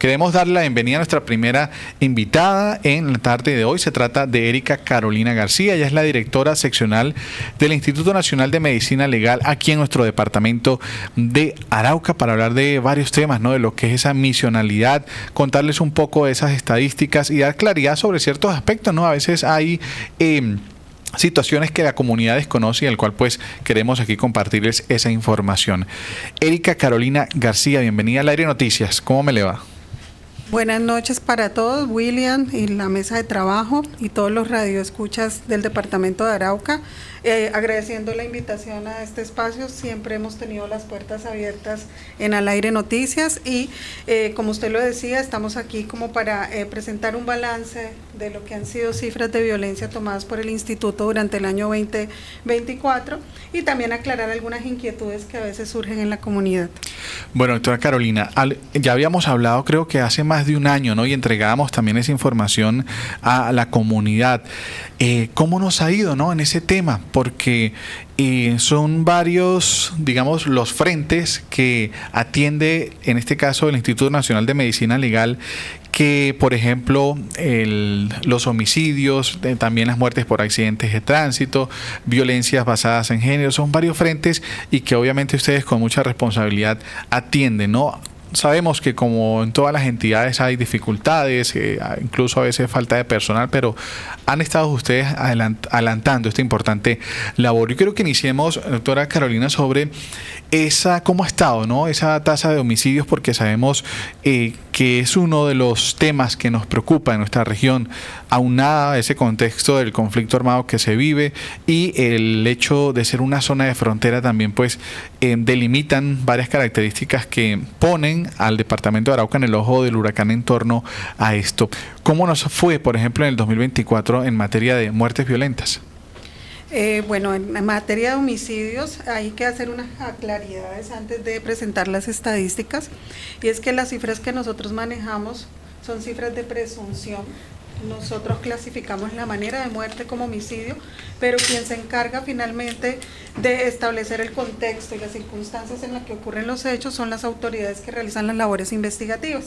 Queremos darle la bienvenida a nuestra primera invitada en la tarde de hoy. Se trata de Erika Carolina García. Ella es la directora seccional del Instituto Nacional de Medicina Legal aquí en nuestro departamento de Arauca, para hablar de varios temas, ¿no? De lo que es esa misionalidad, contarles un poco de esas estadísticas y dar claridad sobre ciertos aspectos, ¿no? A veces hay situaciones que la comunidad desconoce y al cual pues queremos aquí compartirles esa información. Erika Carolina García, bienvenida al Aire Noticias. ¿Cómo me le va? Buenas noches para todos, William y la mesa de trabajo y todos los radioescuchas del departamento de Arauca. Agradeciendo la invitación a este espacio, siempre hemos tenido las puertas abiertas en Al Aire Noticias y como usted lo decía, estamos aquí como para presentar un balance de lo que han sido cifras de violencia tomadas por el Instituto durante el año 2024 y también aclarar algunas inquietudes que a veces surgen en la comunidad. Bueno, doctora Carolina, ya habíamos hablado creo que hace más de un año, ¿no? Y entregábamos también esa información a la comunidad. ¿Cómo nos ha ido, ¿no? En ese tema? Porque son varios, digamos, los frentes que atiende, en este caso, el Instituto Nacional de Medicina Legal, que, por ejemplo, los homicidios, también las muertes por accidentes de tránsito, violencias basadas en género, son varios frentes y que obviamente ustedes con mucha responsabilidad atienden, ¿no? Sabemos que como en todas las entidades hay dificultades, incluso a veces falta de personal, pero han estado ustedes adelantando esta importante labor. Yo quiero que iniciemos, doctora Carolina, sobre cómo ha estado, ¿no? Esa tasa de homicidios, porque sabemos que es uno de los temas que nos preocupa en nuestra región, aunada a ese contexto del conflicto armado que se vive y el hecho de ser una zona de frontera también pues delimitan varias características que ponen al departamento de Arauca en el ojo del huracán en torno a esto. ¿Cómo nos fue, por ejemplo, en el 2024 en materia de muertes violentas? Bueno, en materia de homicidios hay que hacer unas claridades antes de presentar las estadísticas, y es que las cifras que nosotros manejamos son cifras de presunción. Nosotros clasificamos la manera de muerte como homicidio, pero quien se encarga finalmente de establecer el contexto y las circunstancias en las que ocurren los hechos son las autoridades que realizan las labores investigativas.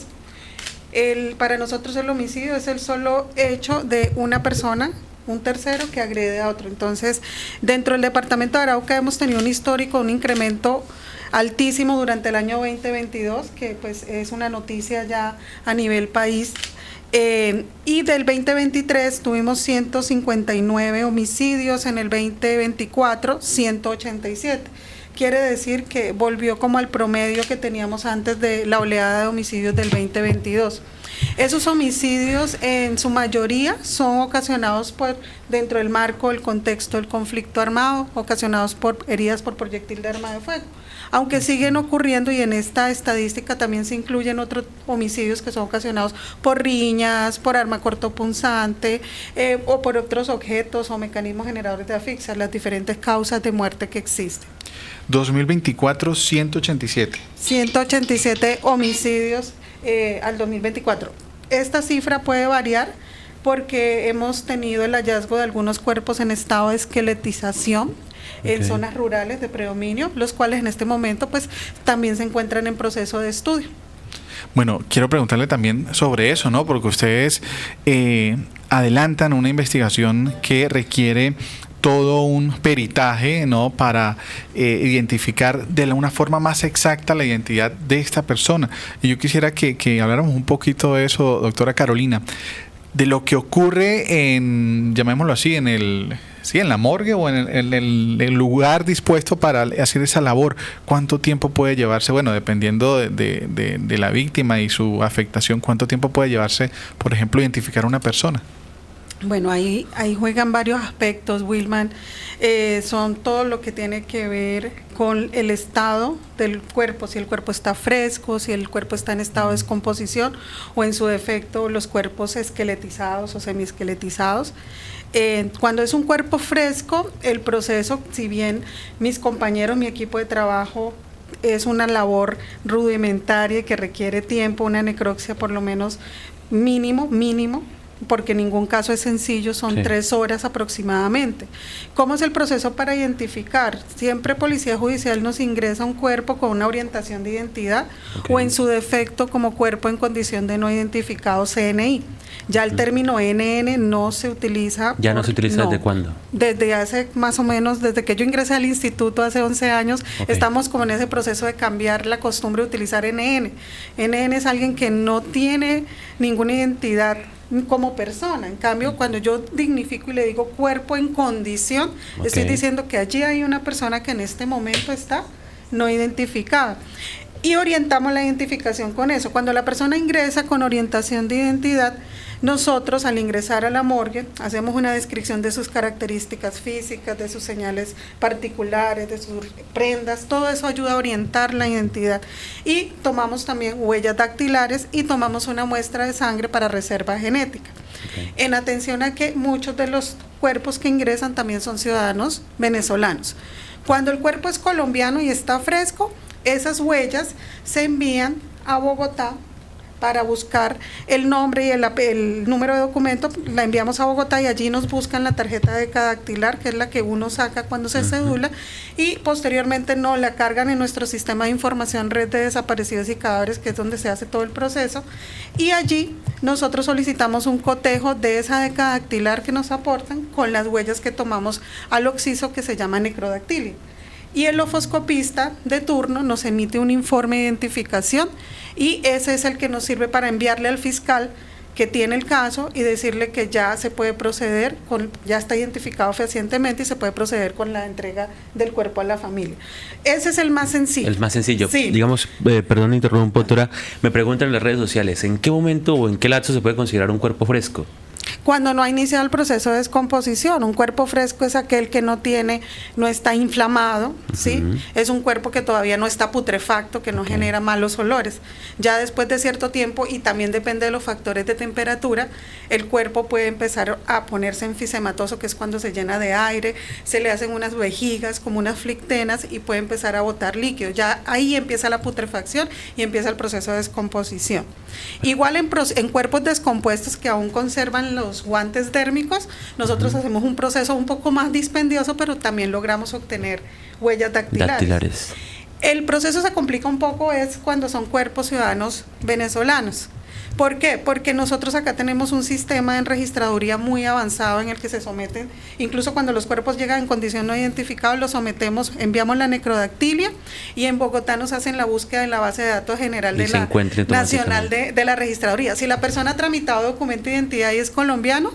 Para nosotros el homicidio es el solo hecho de una persona, un tercero que agrede a otro. Entonces, dentro del departamento de Arauca hemos tenido un histórico, un incremento altísimo durante el año 2022, que pues es una noticia ya a nivel país. Y del 2023 tuvimos 159 homicidios, en el 2024 187. Quiere decir que volvió como al promedio que teníamos antes de la oleada de homicidios del 2022. Esos homicidios en su mayoría son ocasionados dentro del marco del contexto del conflicto armado, ocasionados por heridas por proyectil de arma de fuego. Aunque siguen ocurriendo, y en esta estadística también se incluyen otros homicidios que son ocasionados por riñas, por arma cortopunzante o por otros objetos o mecanismos generadores de asfixia, las diferentes causas de muerte que existen. 2024, 187. 187 homicidios al 2024. Esta cifra puede variar porque hemos tenido el hallazgo de algunos cuerpos en estado de esqueletización en zonas rurales de predominio, los cuales en este momento pues también se encuentran en proceso de estudio. Bueno, quiero preguntarle también sobre eso, ¿no? Porque ustedes adelantan una investigación que requiere todo un peritaje, ¿no? Para identificar de una forma más exacta la identidad de esta persona. Y yo quisiera que habláramos un poquito de eso, doctora Carolina, de lo que ocurre llamémoslo así, en la morgue o en el lugar dispuesto para hacer esa labor. ¿Cuánto tiempo puede llevarse? Bueno, dependiendo de la víctima y su afectación, ¿cuánto tiempo puede llevarse, por ejemplo, identificar a una persona? Bueno, ahí juegan varios aspectos, Wilman. Son todo lo que tiene que ver con el estado del cuerpo, si el cuerpo está fresco, si el cuerpo está en estado de descomposición o en su defecto los cuerpos esqueletizados o semiesqueletizados. Cuando es un cuerpo fresco, el proceso, si bien mis compañeros, mi equipo de trabajo, es una labor rudimentaria que requiere tiempo, una necropsia por lo menos mínimo porque ningún caso es sencillo, son 3 horas aproximadamente. ¿Cómo es el proceso para identificar? Siempre Policía Judicial nos ingresa un cuerpo con una orientación de identidad o en su defecto como cuerpo en condición de no identificado CNI. Ya el término NN no se utiliza. ¿Ya no se utiliza desde cuándo? Desde hace más o menos, desde que yo ingresé al instituto hace 11 años, estamos como en ese proceso de cambiar la costumbre de utilizar NN. NN es alguien que no tiene ninguna identidad como persona. En cambio, cuando yo dignifico y le digo cuerpo en condición, estoy diciendo que allí hay una persona que en este momento está no identificada. Y orientamos la identificación con eso. Cuando la persona ingresa con orientación de identidad, nosotros al ingresar a la morgue hacemos una descripción de sus características físicas, de sus señales particulares, de sus prendas, todo eso ayuda a orientar la identidad. Y tomamos también huellas dactilares y tomamos una muestra de sangre para reserva genética. En atención a que muchos de los cuerpos que ingresan también son ciudadanos venezolanos. Cuando el cuerpo es colombiano y está fresco, esas huellas se envían a Bogotá para buscar el nombre y el número de documento. La enviamos a Bogotá y allí nos buscan la tarjeta de dactilar, que es la que uno saca cuando se cedula, y posteriormente nos la cargan en nuestro sistema de información red de desaparecidos y cadáveres, que es donde se hace todo el proceso, y allí nosotros solicitamos un cotejo de esa decadactilar que nos aportan con las huellas que tomamos al occiso, que se llama necrodactilia. Y el ofoscopista de turno nos emite un informe de identificación y ese es el que nos sirve para enviarle al fiscal que tiene el caso y decirle que ya se puede proceder, ya está identificado fehacientemente y se puede proceder con la entrega del cuerpo a la familia. Ese es el más sencillo. El más sencillo. Sí. Digamos, perdón, interrumpo, doctora, me preguntan en las redes sociales, ¿en qué momento o en qué lapso se puede considerar un cuerpo fresco? Cuando no ha iniciado el proceso de descomposición. Un cuerpo fresco es aquel que no está inflamado, ¿sí? Es un cuerpo que todavía no está putrefacto, que no genera malos olores. Ya después de cierto tiempo, y también depende de los factores de temperatura, el cuerpo puede empezar a ponerse enfisematoso, que es cuando se llena de aire, se le hacen unas vejigas como unas flictenas y puede empezar a botar líquido. Ya ahí empieza la putrefacción y empieza el proceso de descomposición. Igual en cuerpos descompuestos que aún conservan los guantes dérmicos, nosotros hacemos un proceso un poco más dispendioso, pero también logramos obtener huellas dactilares. El proceso se complica un poco es cuando son cuerpos ciudadanos venezolanos. ¿Por qué? Porque nosotros acá tenemos un sistema en registraduría muy avanzado en el que se someten, incluso cuando los cuerpos llegan en condición no identificada, los sometemos, enviamos la necrodactilia y en Bogotá nos hacen la búsqueda en la base de datos general de la nacional de la registraduría. Si la persona ha tramitado documento de identidad y es colombiano,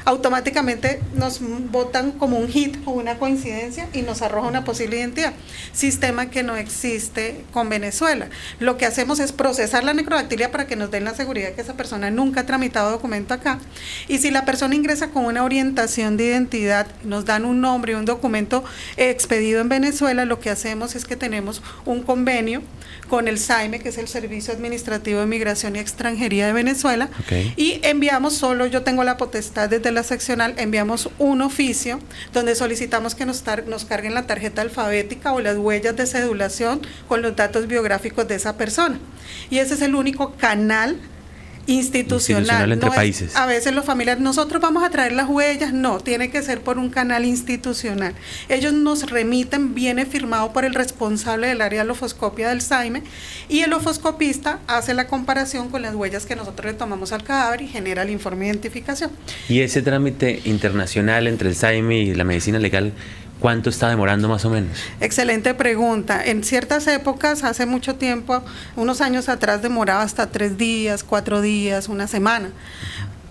automáticamente nos botan como un hit o una coincidencia y nos arroja una posible identidad. Sistema que no existe con Venezuela. Lo que hacemos es procesar la necrodactilia para que nos den la seguridad que esa persona nunca ha tramitado documento acá. Y si la persona ingresa con una orientación de identidad, nos dan un nombre y un documento expedido en Venezuela, lo que hacemos es que tenemos un convenio con el SAIME, que es el Servicio Administrativo de Migración y Extranjería de Venezuela, y enviamos yo tengo la potestad desde la seccional, enviamos un oficio donde solicitamos que nos carguen la tarjeta alfabética o las huellas de cedulación con los datos biográficos de esa persona. Y ese es el único canal institucional entre países. A veces los familiares, nosotros vamos a traer las huellas, no, tiene que ser por un canal institucional. Ellos nos remiten, viene firmado por el responsable del área de la ofoscopia del SAIME y el ofoscopista hace la comparación con las huellas que nosotros le tomamos al cadáver y genera el informe de identificación. ¿Y ese trámite internacional entre el SAIME y la medicina legal, cuánto está demorando más o menos? Excelente pregunta. En ciertas épocas, hace mucho tiempo, unos años atrás, demoraba hasta 3 días, 4 días, una semana.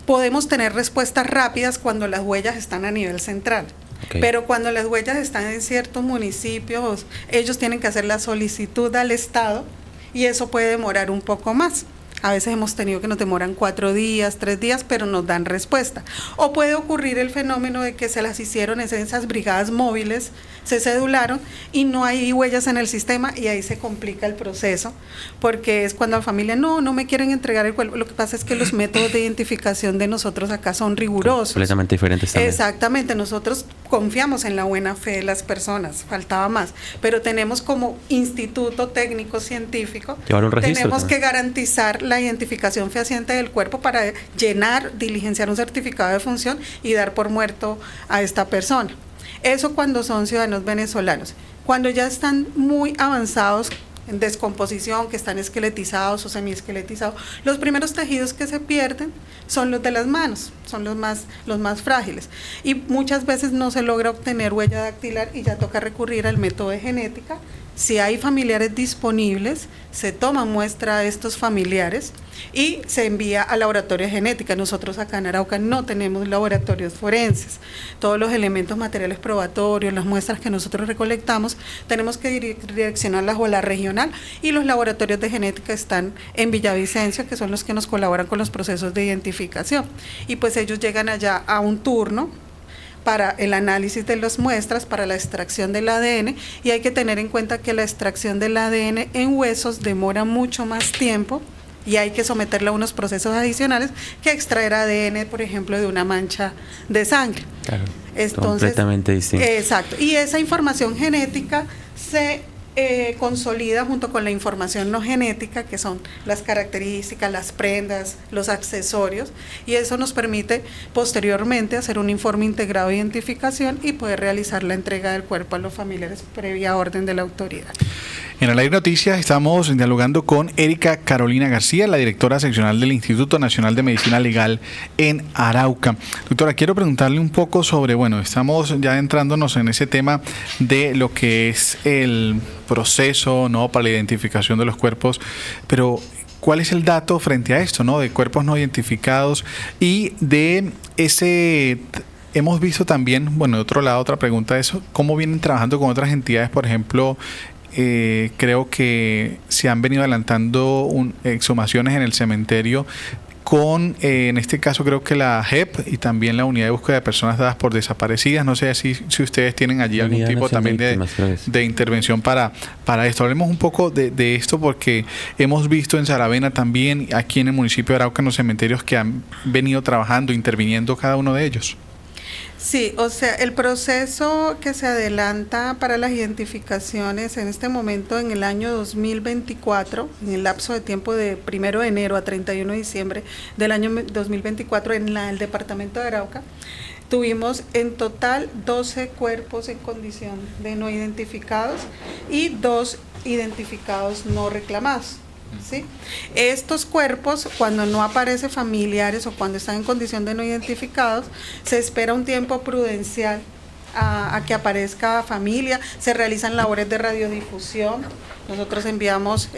Podemos tener respuestas rápidas cuando las huellas están a nivel central. Pero cuando las huellas están en ciertos municipios, ellos tienen que hacer la solicitud al Estado y eso puede demorar un poco más. A veces hemos tenido que nos demoran 4 días, 3 días, pero nos dan respuesta. O puede ocurrir el fenómeno de que se las hicieron en esas brigadas móviles, se cedularon y no hay huellas en el sistema y ahí se complica el proceso, porque es cuando la familia, no me quieren entregar el cuerpo. Lo que pasa es que los métodos de identificación de nosotros acá son rigurosos. Completamente diferentes también. Exactamente, nosotros confiamos en la buena fe de las personas, faltaba más, pero tenemos como instituto técnico científico, llevar un registro tenemos también que garantizar la la identificación fehaciente del cuerpo para diligenciar un certificado de función y dar por muerto a esta persona. Eso cuando son ciudadanos venezolanos. Cuando ya están muy avanzados en descomposición, que están esqueletizados o semiesqueletizados, los primeros tejidos que se pierden son los de las manos, son los más frágiles. Y muchas veces no se logra obtener huella dactilar y ya toca recurrir al método de genética. Si hay familiares disponibles, se toma muestra de estos familiares y se envía al laboratorio de genética. Nosotros acá en Arauca no tenemos laboratorios forenses. Todos los elementos materiales probatorios, las muestras que nosotros recolectamos, tenemos que direccionarlas a la regional, y los laboratorios de genética están en Villavicencio, que son los que nos colaboran con los procesos de identificación. Y pues ellos llegan allá a un turno para el análisis de las muestras, para la extracción del ADN, y hay que tener en cuenta que la extracción del ADN en huesos demora mucho más tiempo y hay que someterla a unos procesos adicionales que extraer ADN, por ejemplo, de una mancha de sangre. Claro, entonces, completamente distinto. Exacto, y esa información genética se consolida junto con la información no genética, que son las características, las prendas, los accesorios, y eso nos permite posteriormente hacer un informe integrado de identificación y poder realizar la entrega del cuerpo a los familiares previa orden de la autoridad. En Al Aire Noticias estamos dialogando con Erika Carolina García, la directora seccional del Instituto Nacional de Medicina Legal en Arauca. Doctora, quiero preguntarle un poco sobre, bueno, estamos ya adentrándonos en ese tema de lo que es el proceso, ¿no?, para la identificación de los cuerpos, pero ¿cuál es el dato frente a esto, ¿no?, de cuerpos no identificados y de ese... Hemos visto también, bueno, de otro lado, otra pregunta de eso, ¿cómo vienen trabajando con otras entidades? Por ejemplo, creo que se han venido adelantando exhumaciones en el cementerio con, en este caso creo que la JEP y también la Unidad de Búsqueda de Personas Dadas por Desaparecidas. No sé si ustedes tienen allí algún tipo también de intervención para esto. Hablemos un poco de esto, porque hemos visto en Saravena también, aquí en el municipio de Arauca, en los cementerios que han venido trabajando, interviniendo cada uno de ellos. Sí, o sea, el proceso que se adelanta para las identificaciones en este momento, en el año 2024, en el lapso de tiempo de 1 de enero a 31 de diciembre del año 2024, en el departamento de Arauca, tuvimos en total 12 cuerpos en condición de no identificados y 2 identificados no reclamados. ¿Sí? Estos cuerpos, cuando no aparecen familiares o cuando están en condición de no identificados, se espera un tiempo prudencial a que aparezca familia, se realizan labores de radiodifusión, nosotros enviamos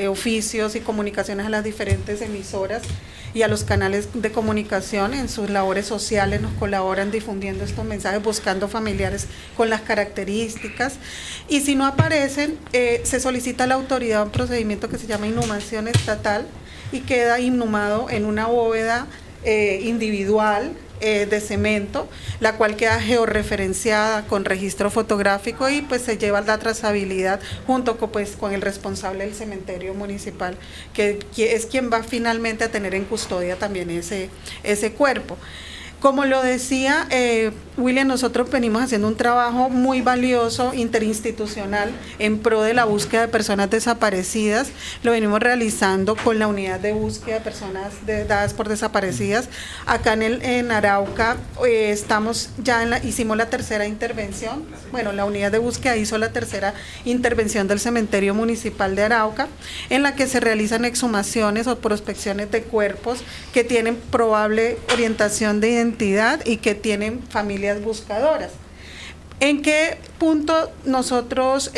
oficios y comunicaciones a las diferentes emisoras y a los canales de comunicación. En sus labores sociales nos colaboran difundiendo estos mensajes, buscando familiares con las características, y si no aparecen, se solicita a la autoridad un procedimiento que se llama inhumación estatal y queda inhumado en una bóveda individual de cemento, la cual queda georreferenciada con registro fotográfico y pues se lleva la trazabilidad junto con el responsable del cementerio municipal, que es quien va finalmente a tener en custodia también ese cuerpo. Como lo decía William, nosotros venimos haciendo un trabajo muy valioso, interinstitucional, en pro de la búsqueda de personas desaparecidas. Lo venimos realizando con la Unidad de Búsqueda de Personas Dadas por Desaparecidas. Acá en Arauca hicimos la tercera intervención. Bueno, la Unidad de Búsqueda hizo la tercera intervención del Cementerio Municipal de Arauca, en la que se realizan exhumaciones o prospecciones de cuerpos que tienen probable orientación de identidad y que tienen familias buscadoras. ¿En qué punto nosotros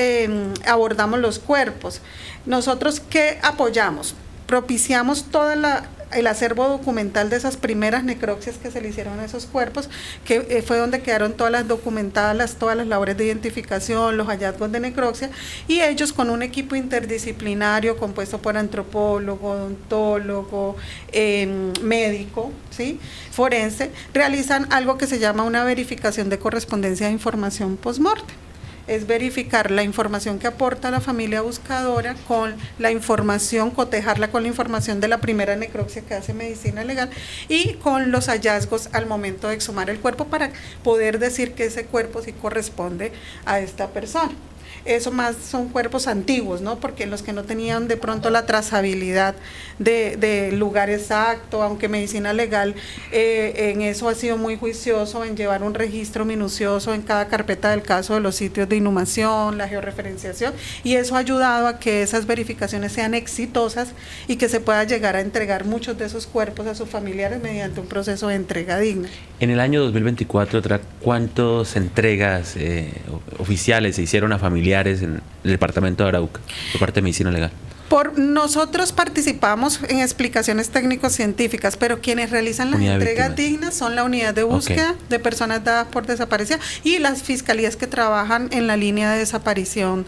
abordamos los cuerpos? Nosotros, ¿qué apoyamos? Propiciamos todo el acervo documental de esas primeras necropsias que se le hicieron a esos cuerpos, que fue donde quedaron todas las documentadas, todas las labores de identificación, los hallazgos de necropsia, y ellos con un equipo interdisciplinario compuesto por antropólogo, odontólogo, médico, ¿sí?, forense, realizan algo que se llama una verificación de correspondencia de información post-mortem. Es verificar la información que aporta la familia buscadora con la información, cotejarla con la información de la primera necropsia que hace medicina legal y con los hallazgos al momento de exhumar el cuerpo, para poder decir que ese cuerpo sí corresponde a esta persona. eso más son cuerpos antiguos, ¿no? Porque los que no tenían de pronto la trazabilidad de lugar exacto, aunque medicina legal en eso ha sido muy juicioso, en llevar un registro minucioso en cada carpeta del caso de los sitios de inhumación, la georreferenciación, y eso ha ayudado a que esas verificaciones sean exitosas y que se pueda llegar a entregar muchos de esos cuerpos a sus familiares mediante un proceso de entrega digna. En el año 2024, ¿cuántas entregas oficiales se hicieron a familiares en el departamento de Arauca por parte de Medicina Legal? Nosotros participamos en explicaciones técnico-científicas, pero quienes realizan las entregas dignas son la unidad de búsqueda de personas dadas por desaparecidas y las fiscalías que trabajan en la línea de desaparición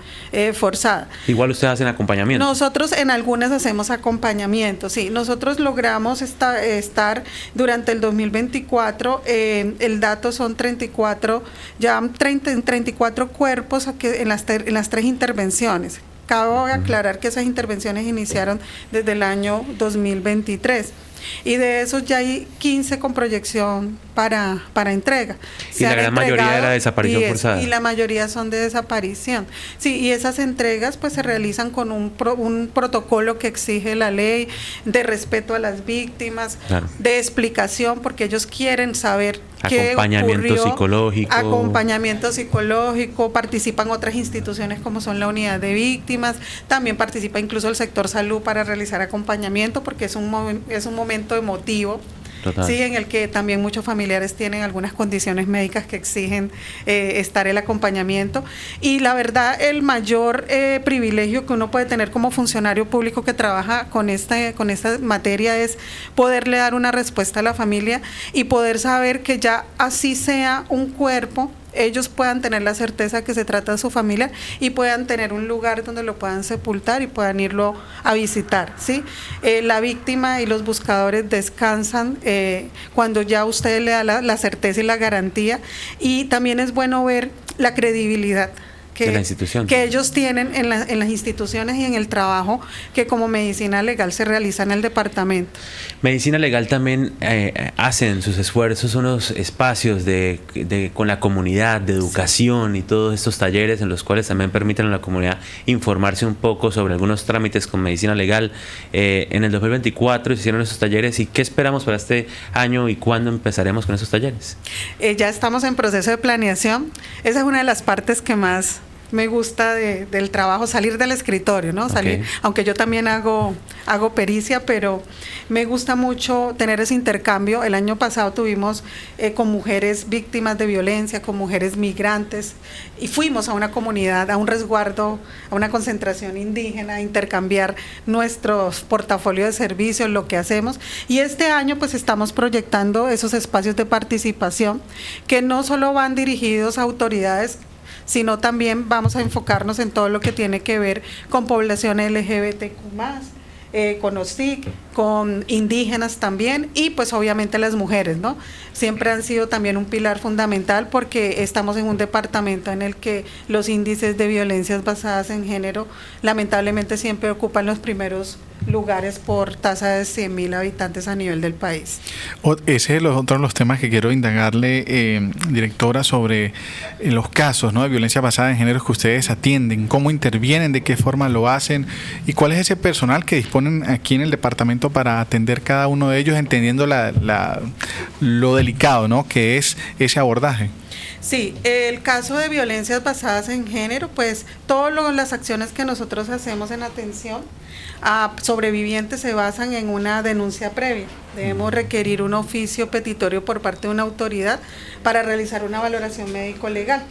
forzada. Igual ustedes hacen acompañamiento. Nosotros en algunas hacemos acompañamiento, sí. Nosotros logramos estar durante el 2024, el dato son 34 cuerpos en las 3 intervenciones. Cabe aclarar que esas intervenciones iniciaron desde el año 2023 y de esos ya hay 15 con proyección para entrega. Y la gran mayoría era desaparición forzada. Y la mayoría son de desaparición. Sí, y esas entregas pues se realizan con un protocolo que exige la ley de respeto a las víctimas, claro, de explicación, porque ellos quieren saber acompañamiento psicológico. Acompañamiento psicológico, participan otras instituciones como son la unidad de víctimas, también participa incluso el sector salud para realizar acompañamiento, porque es un momento emotivo. Total. Sí, en el que también muchos familiares tienen algunas condiciones médicas que exigen estar el acompañamiento. Y la verdad, el mayor privilegio que uno puede tener como funcionario público que trabaja con esta materia es poderle dar una respuesta a la familia y poder saber que ya así sea un cuerpo, ellos puedan tener la certeza que se trata de su familia y puedan tener un lugar donde lo puedan sepultar y puedan irlo a visitar, ¿sí? La víctima y los buscadores descansan cuando ya usted le da la certeza y la garantía, y también es bueno ver la credibilidad de la institución, que ellos tienen en las instituciones y en el trabajo que como medicina legal se realiza en el departamento. Medicina legal también hacen sus esfuerzos, unos espacios con la comunidad, de educación, y todos estos talleres en los cuales también permiten a la comunidad informarse un poco sobre algunos trámites con medicina legal. En el 2024 se hicieron esos talleres, y ¿qué esperamos para este año y cuándo empezaremos con esos talleres? Ya estamos en proceso de planeación. Esa es una de las partes que más me gusta del trabajo, salir del escritorio, ¿no? Salir, aunque yo también hago pericia, pero me gusta mucho tener ese intercambio. El año pasado tuvimos con mujeres víctimas de violencia, con mujeres migrantes, y fuimos a una comunidad, a un resguardo, a una concentración indígena, a intercambiar nuestros portafolios de servicios, lo que hacemos. Y este año pues estamos proyectando esos espacios de participación que no solo van dirigidos a autoridades, sino también vamos a enfocarnos en todo lo que tiene que ver con población LGBTQ+, con OSIC, con indígenas también, y pues obviamente las mujeres, ¿no? Siempre han sido también un pilar fundamental, porque estamos en un departamento en el que los índices de violencias basadas en género lamentablemente siempre ocupan los primeros lugares por tasa de 100.000 habitantes a nivel del país. Ese es otro de los temas que quiero indagarle, directora, sobre los casos, ¿no?, de violencia basada en género que ustedes atienden, cómo intervienen, de qué forma lo hacen y cuál es ese personal que disponen aquí en el departamento para atender cada uno de ellos, entendiendo lo delicado, ¿no?, que es ese abordaje. Sí, el caso de violencias basadas en género, pues todas las acciones que nosotros hacemos en atención a sobrevivientes se basan en una denuncia previa. Debemos requerir un oficio petitorio por parte de una autoridad para realizar una valoración médico-legal.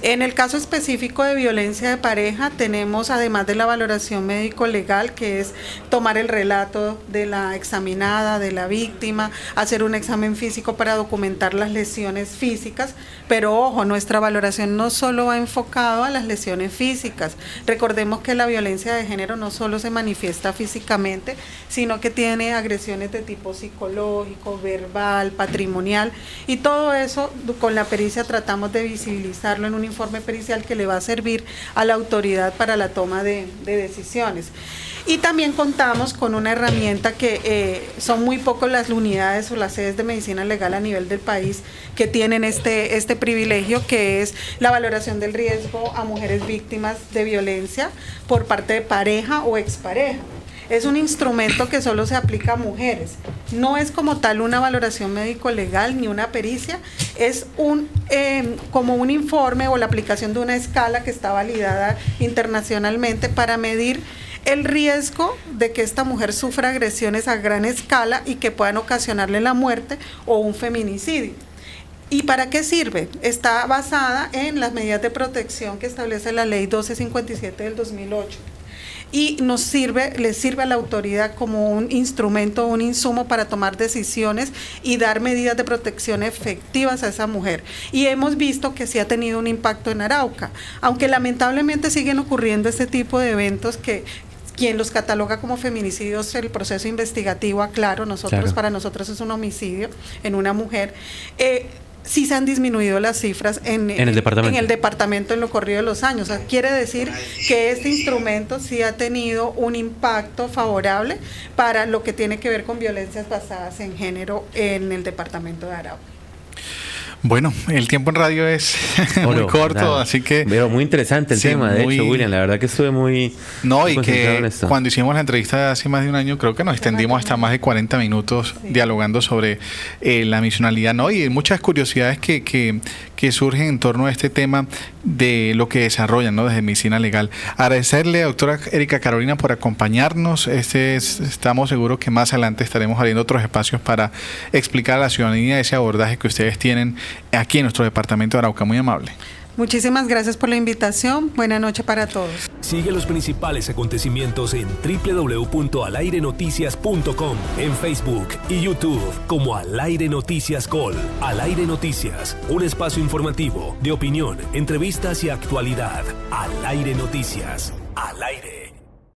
En el caso específico de violencia de pareja, tenemos, además de la valoración médico-legal, que es tomar el relato de la examinada, de la víctima, hacer un examen físico para documentar las lesiones físicas, pero ojo, nuestra valoración no solo va enfocado a las lesiones físicas. Recordemos que la violencia de género no solo se manifiesta físicamente, sino que tiene agresiones de tipo psicológico, verbal, patrimonial, y todo eso con la pericia tratamos de visibilizarlo en un informe pericial que le va a servir a la autoridad para la toma de decisiones. Y también contamos con una herramienta que son muy pocos las unidades o las sedes de medicina legal a nivel del país que tienen este privilegio, que es la valoración del riesgo a mujeres víctimas de violencia por parte de pareja o expareja. Es un instrumento que solo se aplica a mujeres. No es como tal una valoración médico-legal ni una pericia, es como un informe o la aplicación de una escala que está validada internacionalmente para medir el riesgo de que esta mujer sufra agresiones a gran escala y que puedan ocasionarle la muerte o un feminicidio. ¿Y para qué sirve? Está basada en las medidas de protección que establece la Ley 1257 del 2008. Y le sirve a la autoridad como un instrumento, un insumo para tomar decisiones y dar medidas de protección efectivas a esa mujer. Y hemos visto que sí ha tenido un impacto en Arauca, aunque lamentablemente siguen ocurriendo este tipo de eventos que quien los cataloga como feminicidios, el proceso investigativo, aclaro, para nosotros es un homicidio en una mujer. Sí se han disminuido las cifras en el departamento en lo corrido de los años. O sea, quiere decir que este instrumento sí ha tenido un impacto favorable para lo que tiene que ver con violencias basadas en género en el departamento de Arauca. Bueno, el tiempo en radio es muy corto, así que... Pero muy interesante el tema, de hecho, William, la verdad que estuve muy... No, y que cuando hicimos la entrevista de hace más de un año, creo que nos extendimos hasta más de 40 minutos dialogando sobre la misionalidad, ¿no? Y muchas curiosidades que surgen en torno a este tema de lo que desarrollan, ¿no? Desde Medicina Legal. Agradecerle a doctora Erika Carolina por acompañarnos. Estamos seguros que más adelante estaremos abriendo otros espacios para explicar a la ciudadanía ese abordaje que ustedes tienen aquí en nuestro departamento de Arauca. Muy amable. Muchísimas gracias por la invitación. Buenas noches para todos. Sigue los principales acontecimientos en www.alairenoticias.com, en Facebook y YouTube como Al Aire Noticias Col. Al Aire Noticias, un espacio informativo de opinión, entrevistas y actualidad. Al Aire Noticias.